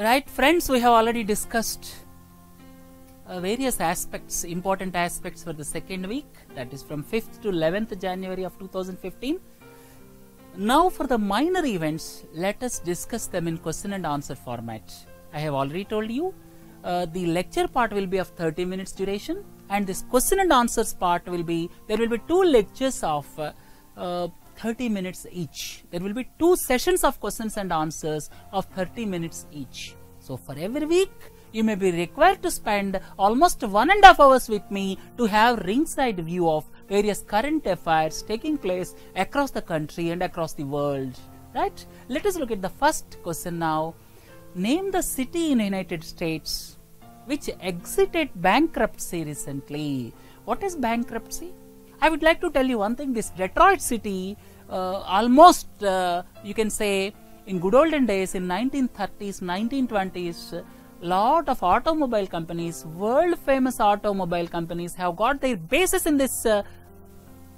Right, friends, we have already discussed various aspects, important aspects for the second week, that is from 5th to 11th January of 2015. Now for the minor events, let us discuss them in question and answer format. I have already told you the lecture part will be of 30 minutes duration, and this question and answers part will be, there will be 2 lectures of 30 minutes each. There will be 2 sessions of questions and answers of 30 minutes each. So for every week, you may be required to spend almost 1.5 hours with me to have ringside view of various current affairs taking place across the country and across the world. Right? Let us look at the first question now. Name the city in the United States which exited bankruptcy recently. What is bankruptcy? I would like to tell you one thing. This Detroit city, almost you can say in good olden days, in 1930s, 1920s, lot of automobile companies, world famous automobile companies have got their bases in this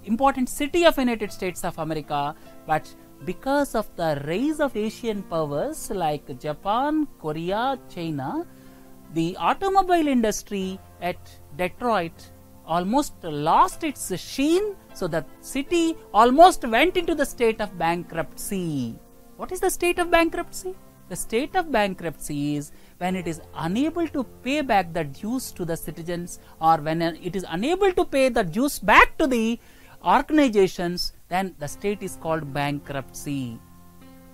important city of United States of America. But because of the rise of Asian powers like Japan, Korea, China, the automobile industry at Detroit almost lost its sheen, so the city almost went into the state of bankruptcy. What is the state of bankruptcy? The state of bankruptcy is when it is unable to pay back the dues to the citizens, or when it is unable to pay the dues back to the organizations, then the state is called bankruptcy.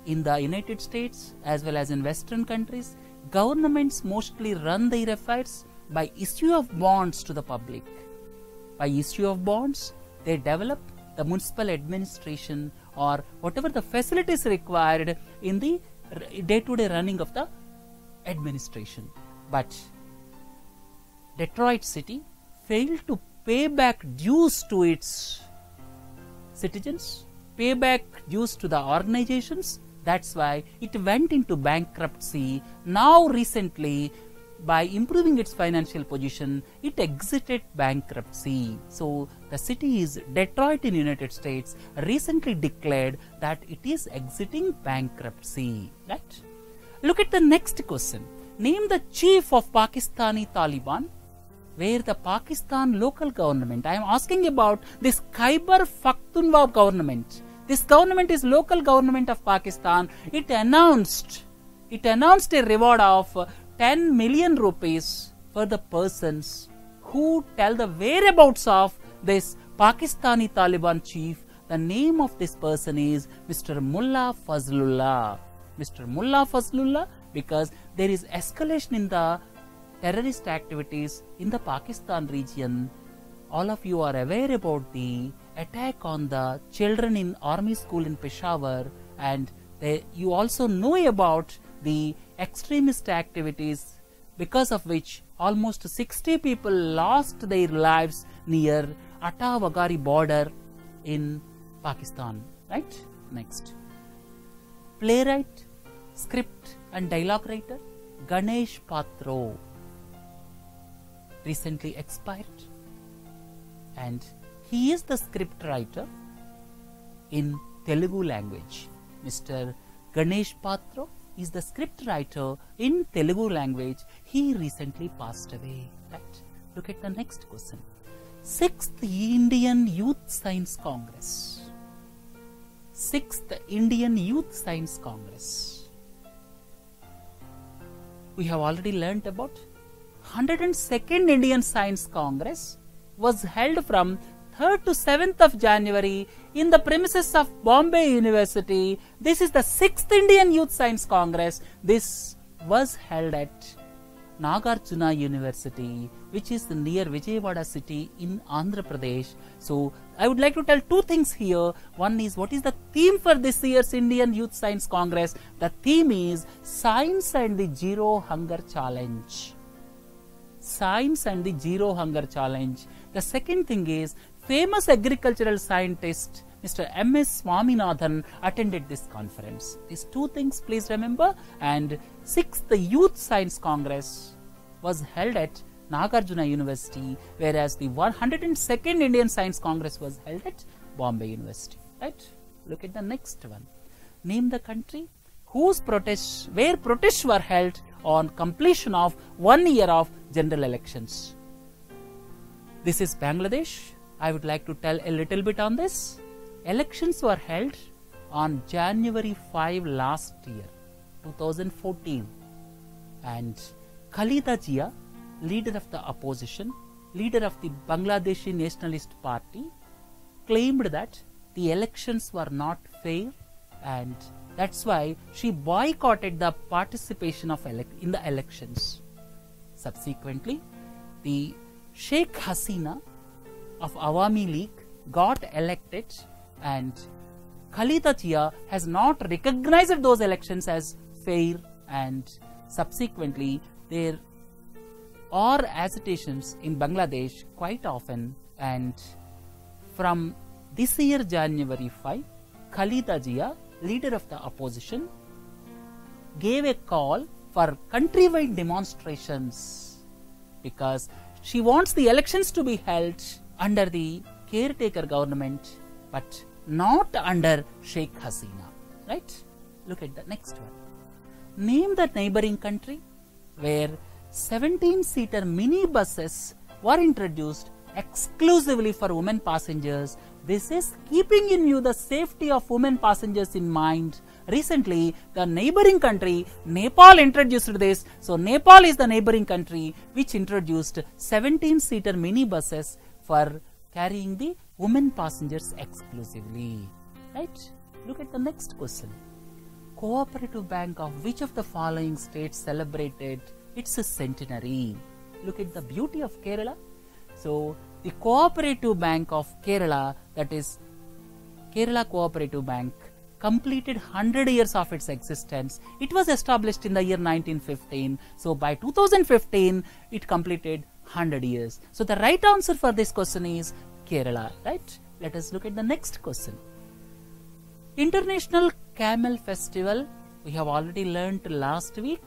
In the United States as well as in Western countries, governments mostly run their affairs by issue of bonds to the public. By issue of bonds, they develop the municipal administration or whatever the facilities required in the day-to-day running of the administration. But Detroit city failed to pay back dues to its citizens, pay back dues to the organizations. That's why it went into bankruptcy. Now recently, by improving its financial position, it exited bankruptcy. So the city is Detroit in United States recently declared that it is exiting bankruptcy. Right? Look at the next question. Name the chief of Pakistani Taliban, where the Pakistan local government, I am asking about this Khyber Pakhtunkhwa government. This government is local government of Pakistan. It announced a reward of 10 million rupees for the persons who tell the whereabouts of this Pakistani Taliban chief. The name of this person is Mr. Mullah Fazlullah. Mr. Mullah Fazlullah, because there is escalation in the terrorist activities in the Pakistan region. All of you are aware about the attack on the children in army school in Peshawar, and you also know about the extremist activities because of which almost 60 people lost their lives near Atta-Wagari border in Pakistan. Right? Next. Playwright, script and dialogue writer Ganesh Patro recently expired, and he is the script writer in Telugu language. Mr. Ganesh Patro is the script writer in Telugu language. He recently passed away. Right? Look at the next question. 6th Indian Youth Science Congress. 6th Indian Youth Science Congress. We have already learnt about 102nd Indian Science Congress was held from 3rd to 7th of January in the premises of Bombay University. This is the 6th Indian Youth Science Congress. This was held at Nagarjuna University, which is near Vijayawada city in Andhra Pradesh. So I would like to tell 2 things here. One is, what is the theme for this year's Indian Youth Science Congress? The theme is Science and the Zero Hunger Challenge. Science and the Zero Hunger Challenge. The second thing is, famous agricultural scientist Mr. M.S. Swaminathan attended this conference. These 2 things please remember. And 6th Youth Science Congress was held at Nagarjuna University, whereas the 102nd Indian Science Congress was held at Bombay University. Right? Look at the next one. Name the country whose protests, where protests were held on completion of 1 year of general elections. This is Bangladesh. I would like to tell a little bit on this. Elections were held on January 5 last year, 2014, and Khalida Zia, leader of the opposition, leader of the Bangladeshi Nationalist Party, claimed that the elections were not fair, and that's why she boycotted the participation of in the elections. Subsequently, the Sheikh Hasina of Awami League got elected, and Khalida Zia has not recognized those elections as fair, and subsequently there are agitations in Bangladesh quite often, and from this year January 5, Khalida Zia, leader of the opposition, gave a call for countrywide demonstrations because she wants the elections to be held under the caretaker government but not under Sheikh Hasina. Right? Look at the next one. Name the neighboring country where 17-seater mini buses were introduced exclusively for women passengers. This is keeping in view the safety of women passengers in mind. Recently, the neighboring country, Nepal, introduced this. So, Nepal is the neighboring country which introduced 17-seater mini buses for carrying the women passengers exclusively. Right? Look at the next question. Cooperative Bank of which of the following states celebrated its centenary? Look at the beauty of Kerala. So, the Cooperative Bank of Kerala, that is Kerala Cooperative Bank, completed 100 years of its existence. It was established in the year 1915. So, by 2015, it completed 100 years. So, the right answer for this question is Kerala. Right? Let us look at the next question. International Camel Festival, we have already learnt last week.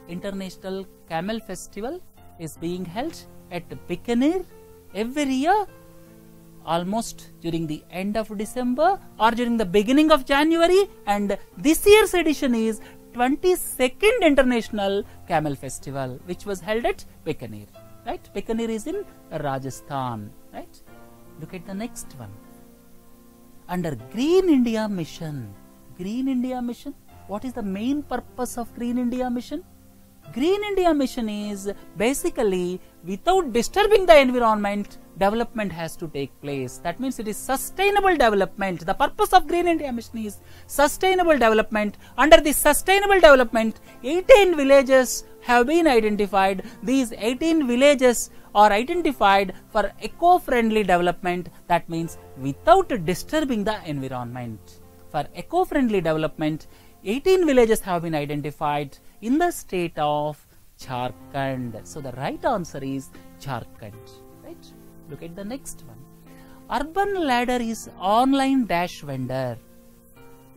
International Camel Festival is being held at Bikaner every year, almost during the end of December or during the beginning of January, and this year's edition is 22nd International Camel Festival, which was held at Bikaner. Right? Bikaner is in Rajasthan. Right? Look at the next one. Under Green India Mission. Green India Mission. What is the main purpose of Green India Mission? Green India Mission is basically without disturbing the environment, development has to take place. That means it is sustainable development. The purpose of Green India Mission is sustainable development. Under this sustainable development, 18 villages have been identified. These 18 villages are identified for eco-friendly development. That means without disturbing the environment. For eco-friendly development, 18 villages have been identified in the state of Jharkhand. So, the right answer is Jharkhand. Right? Look at the next one. Urban Ladder is online dash vendor.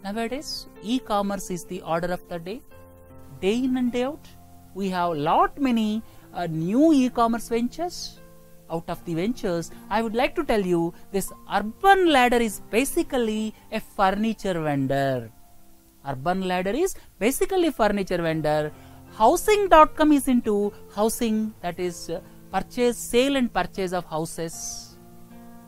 Nowadays, e-commerce is the order of the day. Day in and day out, we have many new e-commerce ventures. Out of the ventures, I would like to tell you this Urban Ladder is basically a furniture vendor. Urban Ladder is basically furniture vendor. Housing.com is into housing, that is purchase, sale and purchase of houses,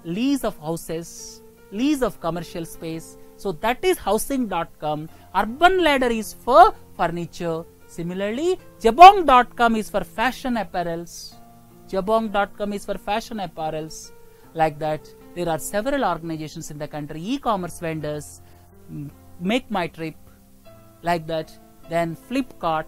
lease of houses, lease of commercial space. So that is housing.com. Urban Ladder is for furniture. Similarly, Jabong.com is for fashion apparels. Jabong.com is for fashion apparels. Like that, there are several organizations in the country, e-commerce vendors, Make My Trip, like that, then Flipkart,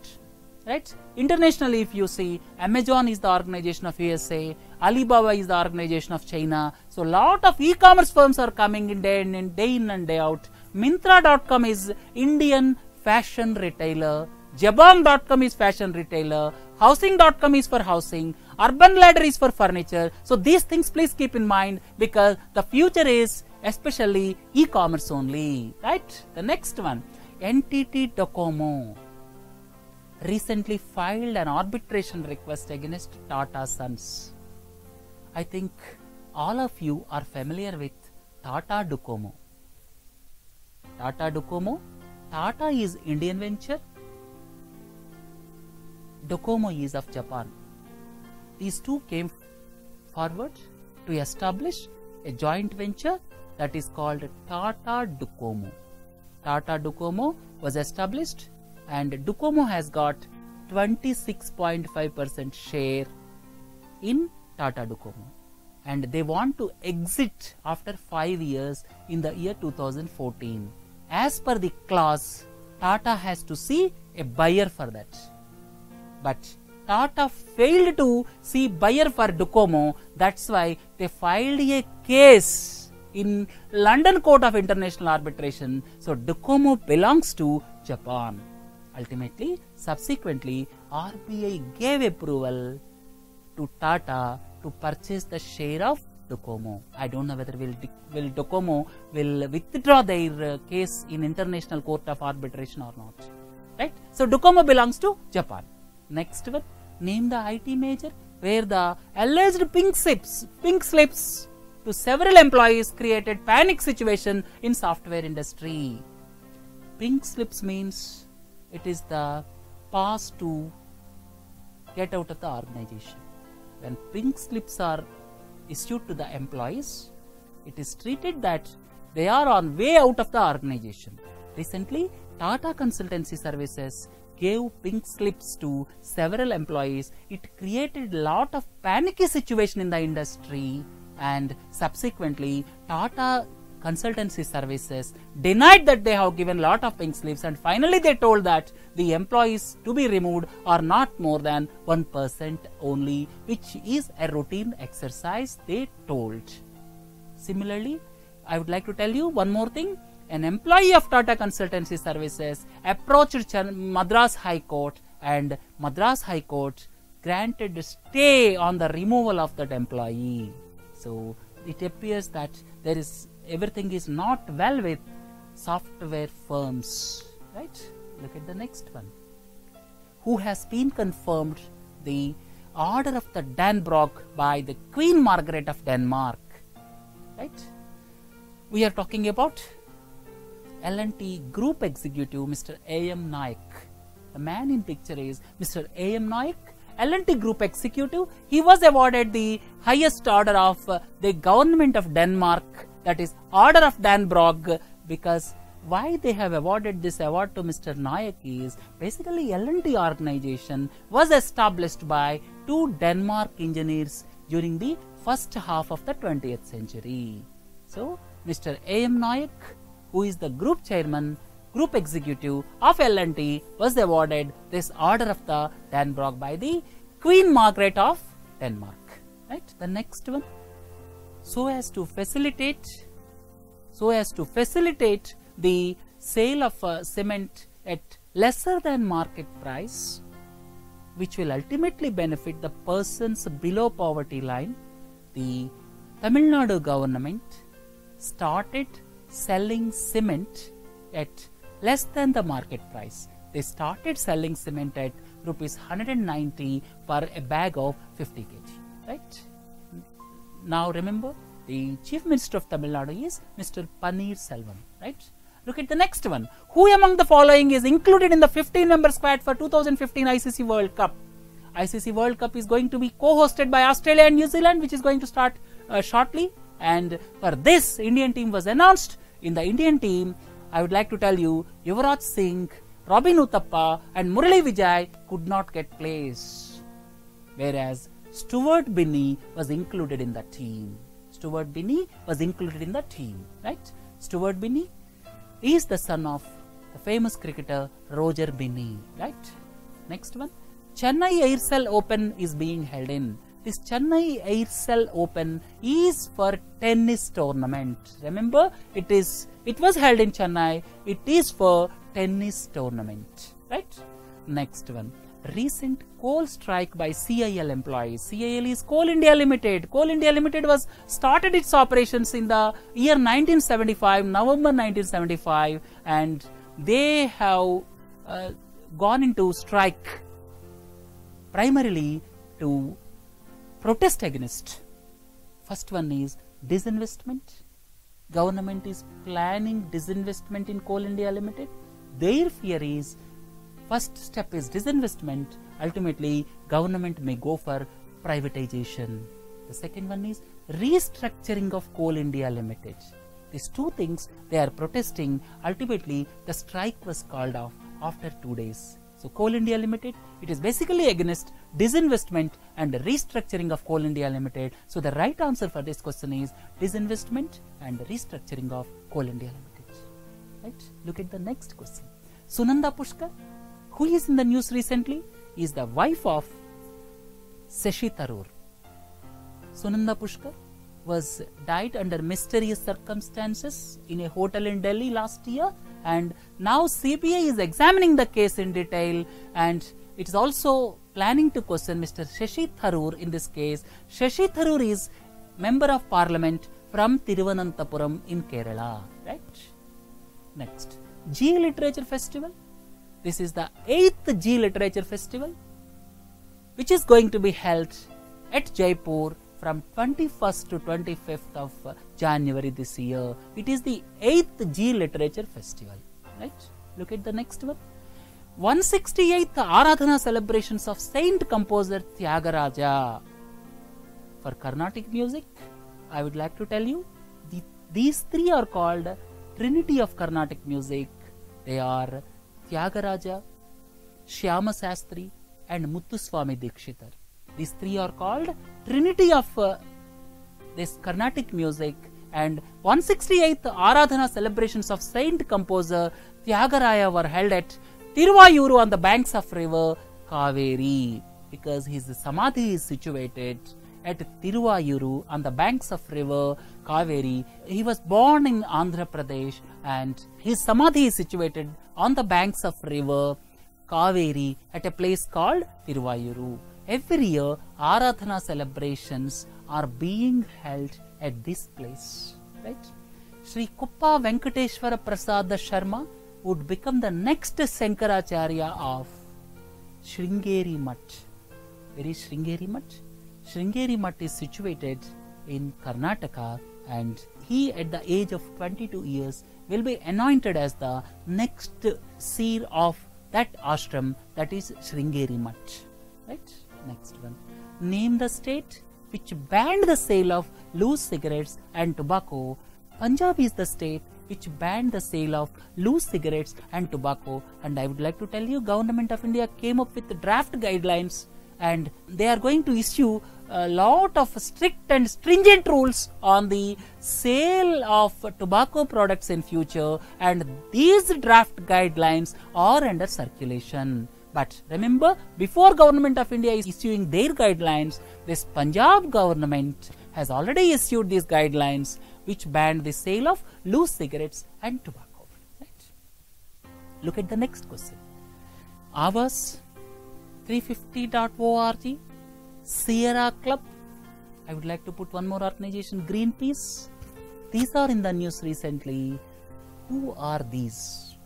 right? Internationally, if you see, Amazon is the organization of USA, Alibaba is the organization of China. So, lot of e-commerce firms are coming in day in and day out. Myntra.com is Indian fashion retailer. Jabong.com is fashion retailer. Housing.com is for housing. Urban Ladder is for furniture. So, these things please keep in mind because the future is especially e-commerce only, right? The next one. NTT DOCOMO recently filed an arbitration request against Tata Sons. I think all of you are familiar with Tata DOCOMO. Tata DOCOMO, Tata is Indian venture, DOCOMO is of Japan. These two came forward to establish a joint venture that is called Tata DOCOMO. Tata DOCOMO was established, and DOCOMO has got 26.5% share in Tata DOCOMO, and they want to exit after 5 years in the year 2014. As per the clause, Tata has to see a buyer for that. But Tata failed to see buyer for DOCOMO. That's why they filed a case in London Court of International Arbitration. So DOCOMO belongs to Japan. Ultimately, subsequently, RBI gave approval to Tata to purchase the share of DOCOMO. I don't know whether will DOCOMO will withdraw their case in International Court of Arbitration or not. Right? So DOCOMO belongs to Japan. Next one, name the IT major where the alleged pink slips to several employees created panic situation in software industry. Pink slips means it is the pass to get out of the organization. When pink slips are issued to the employees, it is treated that they are on way out of the organization. Recently, Tata Consultancy Services gave pink slips to several employees. It created a lot of panicky situation in the industry, and subsequently Tata Consultancy Services denied that they have given lot of pink slips, and finally they told that the employees to be removed are not more than 1% only, which is a routine exercise, they told. Similarly, I would like to tell you one more thing. An employee of Tata Consultancy Services approached Madras High Court, and Madras High Court granted stay on the removal of that employee. So it appears that everything is not well with software firms, right? Look at the next one. Who has been confirmed the Order of the Dannebrog by the Queen Margaret of Denmark, right? We are talking about L&T Group Executive Mr. A.M. Naik. The man in picture is Mr. A.M. Naik, L&T Group Executive. He was awarded the highest order of the government of Denmark, that is Order of Dannebrog, because why they have awarded this award to Mr. Naik is basically L&T organization was established by two Denmark engineers during the first half of the 20th century. So Mr. A.M. Naik, who is the group chairman, group executive of L&T, was awarded this Order of the Dannebrog by the Queen Margaret of Denmark. Right? The next one, so as to facilitate the sale of cement at lesser than market price, which will ultimately benefit the persons below poverty line, the Tamil Nadu government started selling cement at less than the market price. They started selling cement at rupees 190 for a bag of 50 kg. Right? Now remember, the Chief Minister of Tamil Nadu is Mr. Paneer Selvam. Right? Look at the next one. Who among the following is included in the 15-member squad for 2015 ICC World Cup? ICC World Cup is going to be co-hosted by Australia and New Zealand, which is going to start shortly. And for this, Indian team was announced. In the Indian team, I would like to tell you, Yuvraj Singh, Robin Uthappa and Murali Vijay could not get place, whereas Stuart Binny was included in the team. Stuart Binny was included in the team, right? Stuart Binny is the son of the famous cricketer Roger Binny, right? Next one, Chennai Aircel Open is being held in. This Chennai Aircel Open is for tennis tournament. Remember, it was held in Chennai. It is for tennis tournament, right? Next one, recent coal strike by CIL employees. CIL is Coal India Limited. Coal India Limited was started its operations in the year 1975, November 1975, and they have gone into strike primarily to protest against. First one is disinvestment. Government is planning disinvestment in Coal India Limited. Their fear is, first step is disinvestment, ultimately government may go for privatization. The second one is restructuring of Coal India Limited. These two things they are protesting. Ultimately, the strike was called off after 2 days. So, Coal India Limited, it is basically against disinvestment and restructuring of Coal India Limited. So, the right answer for this question is disinvestment and restructuring of Coal India Limited. Right? Look at the next question. Sunanda Pushkar, who is in the news recently, is the wife of Shashi Tharoor. Sunanda Pushkar was died under mysterious circumstances in a hotel in Delhi last year, and now CBI is examining the case in detail, and it is also planning to question Mr. Shashi Tharoor in this case. Shashi Tharoor is Member of Parliament from Thiruvananthapuram in Kerala. Right? Next, Zee Literature Festival. This is the 8th Zee Literature Festival, which is going to be held at Jaipur from 21st to 25th of January this year. It is the 8th Zee Literature Festival. Right? Look at the next one. 168th Aradhana celebrations of Saint Composer Tyagaraja. For Carnatic music, I would like to tell you, these three are called Trinity of Carnatic music. They are Tyagaraja, Shyama Sastri and Muthuswami Dikshitar. These three are called Trinity of this Carnatic music, and 168th Aradhana celebrations of Saint Composer Tyagaraja were held at Tiruvayuru on the banks of river Kaveri, because his Samadhi is situated at Tiruvayuru on the banks of river Kaveri. He was born in Andhra Pradesh and his Samadhi is situated on the banks of river Kaveri at a place called Tiruvayuru. Every year, Aradhana celebrations are being held at this place. Right? Sri Kuppa Venkateshwara Prasada Sharma would become the next Sankaracharya of Sringeri Mutt. Where is Sringeri Mutt? Sringeri Mutt is situated in Karnataka, and he at the age of 22 years will be anointed as the next seer of that ashram, that is Sringeri Mutt. Right? Next one. Name the state which banned the sale of loose cigarettes and tobacco. Punjab is the state which banned the sale of loose cigarettes and tobacco, and I would like to tell you, Government of India came up with the draft guidelines, and they are going to issue a lot of strict and stringent rules on the sale of tobacco products in future, and these draft guidelines are under circulation. But remember, before Government of India is issuing their guidelines, this Punjab government has already issued these guidelines which banned the sale of loose cigarettes and tobacco. Right? Look at the next question. Avas 350.org, Sierra Club. I would like to put one more organization, Greenpeace. These are in the news recently. Who are these?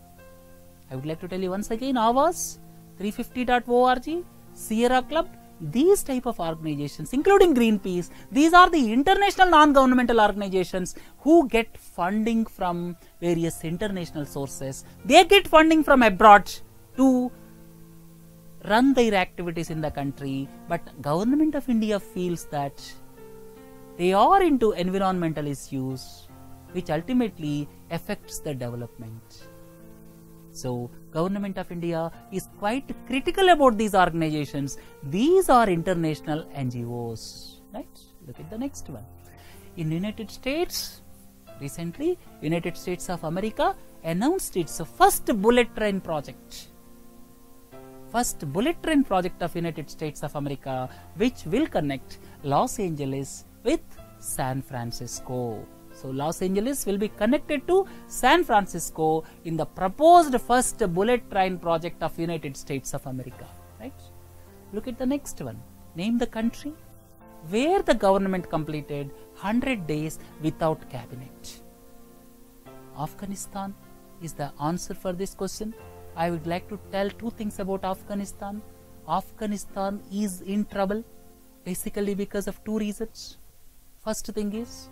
I would like to tell you once again, Avas 350.org, Sierra Club, these type of organizations, including Greenpeace, these are the international non-governmental organizations who get funding from various international sources. They get funding from abroad to run their activities in the country, but Government of India feels that they are into environmental issues which ultimately affects the development. So, Government of India is quite critical about these organizations. These are international NGOs. Right? Look at the next one. In United States, recently, United States of America announced its first bullet train project. First bullet train project of United States of America, which will connect Los Angeles with San Francisco. So, Los Angeles will be connected to San Francisco in the proposed first bullet train project of United States of America. Right? Look at the next one. Name the country where the government completed 100 days without cabinet. Afghanistan is the answer for this question. I would like to tell two things about Afghanistan. Afghanistan is in trouble basically because of two reasons. First thing is,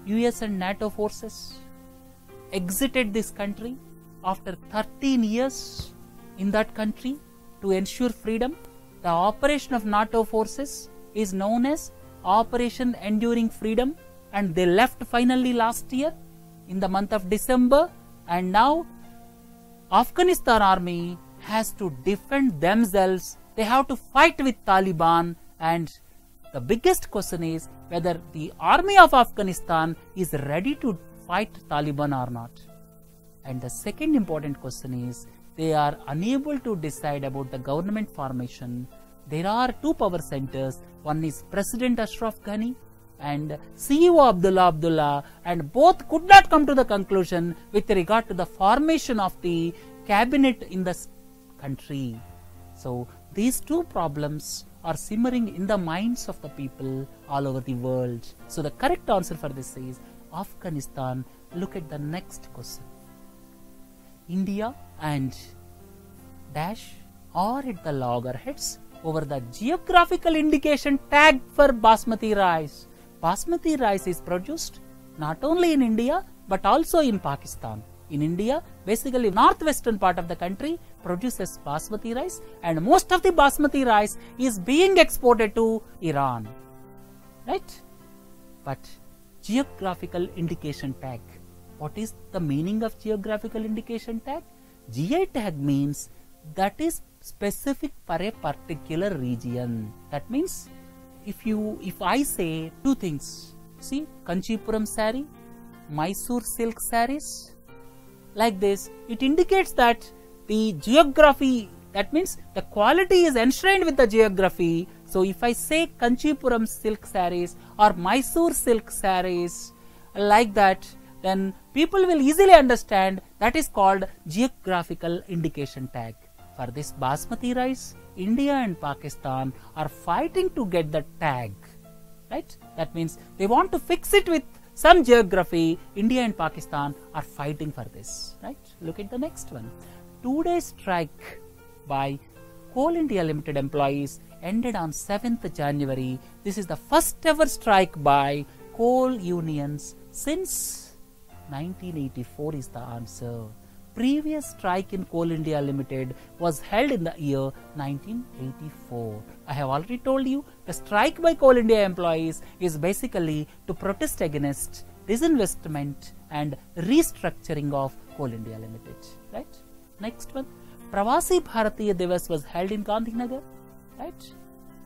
US and NATO forces exited this country after 13 years in that country to ensure freedom. the operation of NATO forces is known as Operation Enduring Freedom, and they left finally last year in the month of December, and now Afghanistan army has to defend themselves. They have to fight with Taliban, and the biggest question is whether the army of Afghanistan is ready to fight Taliban or not. And the second important question is they are unable to decide about the government formation. There are two power centers. One is President Ashraf Ghani and CEO Abdullah, and both could not come to the conclusion with regard to the formation of the cabinet in the country. So these two problems are simmering in the minds of the people all over the world. So the correct answer for this is Afghanistan. Look at the next question. India and dash are at the loggerheads over the geographical indication tag for basmati rice. Basmati rice is produced not only in India but also in Pakistan. In India, basically northwestern part of the country produces basmati rice, and most of the basmati rice is being exported to Iran, right? But geographical indication tag. What is the meaning of geographical indication tag? GI tag means that is specific for a particular region. That means if I say two things, see, Kanchipuram saree, Mysore silk sarees, like this, it indicates that the geography, that means the quality is enshrined with the geography. So if I say Kanchipuram silk sarees or Mysore silk sarees like that, then people will easily understand that is called geographical indication tag. For this basmati rice, India and Pakistan are fighting to get the tag, right? That means they want to fix it with some geography. India and Pakistan are fighting for this, right? Look at the next one. 2-day strike by Coal India Limited employees ended on 7th January. This is the first ever strike by coal unions since 1984 is the answer. Previous strike in Coal India Limited was held in the year 1984. I have already told you the strike by Coal India employees is basically to protest against disinvestment and restructuring of Coal India Limited, right? Next one, Pravasi Bharatiya Divas was held in Gandhi Nagar, right?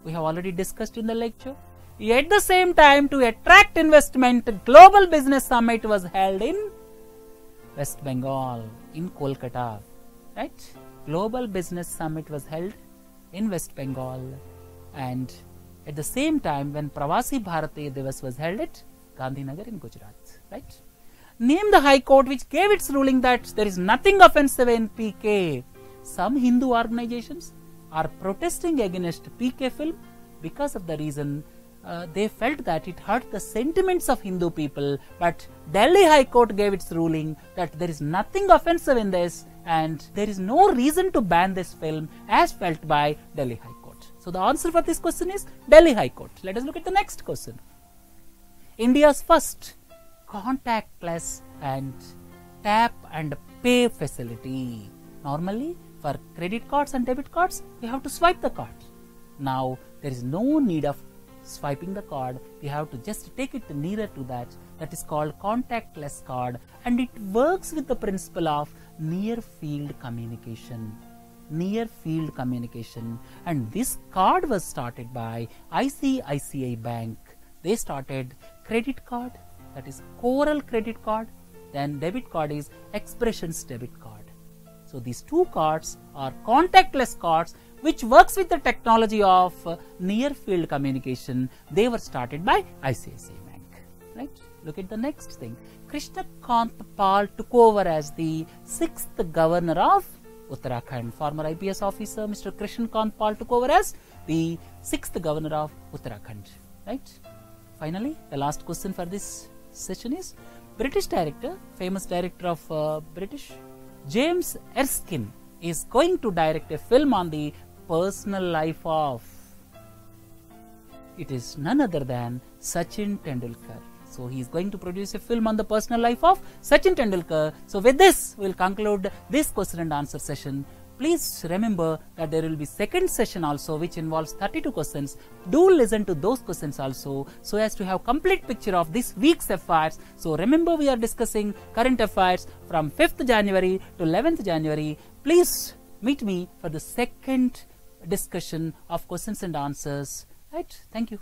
We have already discussed in the lecture. At the same time, to attract investment, Global Business Summit was held in West Bengal, in Kolkata, right? Global Business Summit was held in West Bengal, and at the same time when Pravasi Bharatiya Divas was held at Gandhi Nagar in Gujarat, right? Name the High Court which gave its ruling that there is nothing offensive in PK. Some Hindu organizations are protesting against PK film because of the reason they felt that it hurt the sentiments of Hindu people, but Delhi High Court gave its ruling that there is nothing offensive in this and there is no reason to ban this film as felt by Delhi High Court. So the answer for this question is Delhi High Court. Let us look at the next question. India's first contactless and tap and pay facility. Normally for credit cards and debit cards, we have to swipe the card. Now there is no need of swiping the card, we have to just take it nearer to that. That is called contactless card, and it works with the principle of near field communication. Near field communication, and this card was started by ICICI Bank. They started credit card, that is Coral credit card, then debit card is Expressions debit card. So these two cards are contactless cards which works with the technology of near field communication. They were started by ICICI Bank, right? Look at the next thing. Krishna Kant took over as the 6th governor of Uttarakhand. Former IPS officer Mr. Krishna Kant took over as the 6th governor of Uttarakhand, right? Finally, the last question for this session is British director, famous director of British, James Erskine is going to direct a film on the personal life of, it is none other than Sachin Tendulkar. So he is going to produce a film on the personal life of Sachin Tendulkar. So with this, we will conclude this question and answer session. Please remember that there will be second session also, which involves 32 questions. Do listen to those questions also, so as to have complete picture of this week's affairs. So remember, we are discussing current affairs from 5th January to 11th January. Please meet me for the second discussion of questions and answers. Right? Thank you.